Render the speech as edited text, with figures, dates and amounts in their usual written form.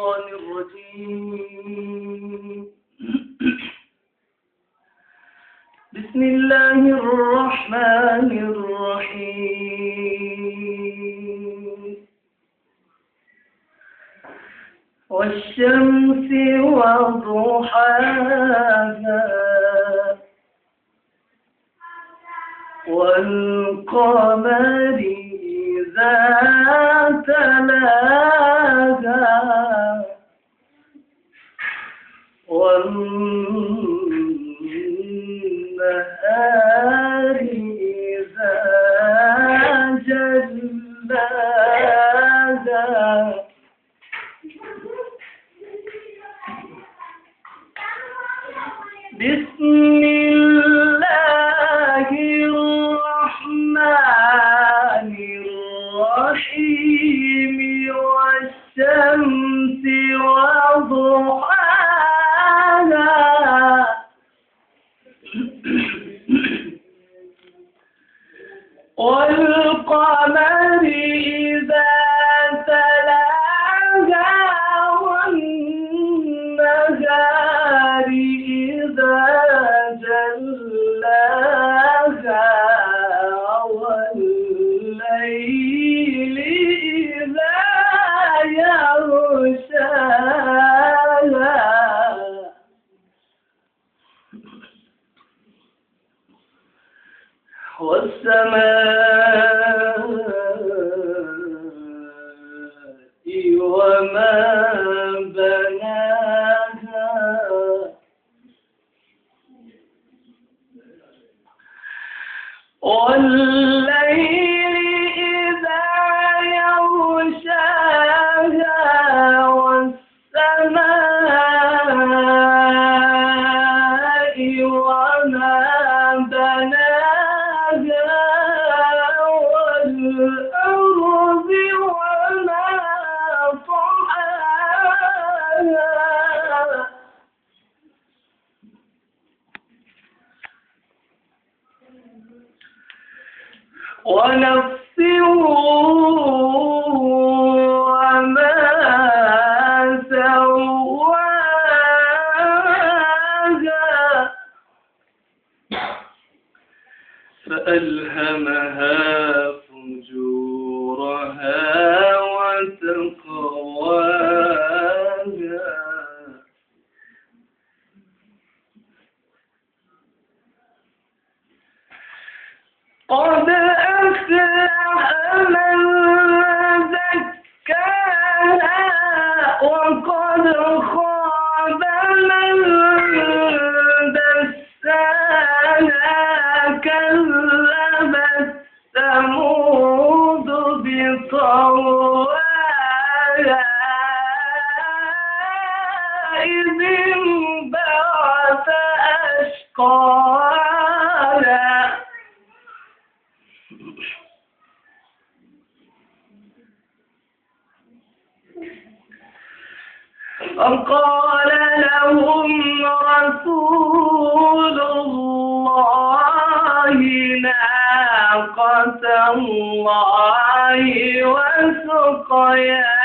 الشيطان الرجيم. بسم الله الرحمن الرحيم. والشمس وضحاها والقمر إذا تلاها والنهار إذا جلاها بسم الله الرحمن الرحيم. والشمس وضحاها والقمر إذا تلاها والنهار إذا جلاها والليل إذا يغشاها والسماء وما بناها والليل إذا يغشاها والسماء وما بناها والأرض وما طحاها ونفس وما سواها فألهمها فجورها وتقواها قد أفلح من زكاها وقد خاب من دساها كذبت ثمود بطغواها إذ انبعث أشقاها فقال لهم رسول الله ناقة الله وسقياها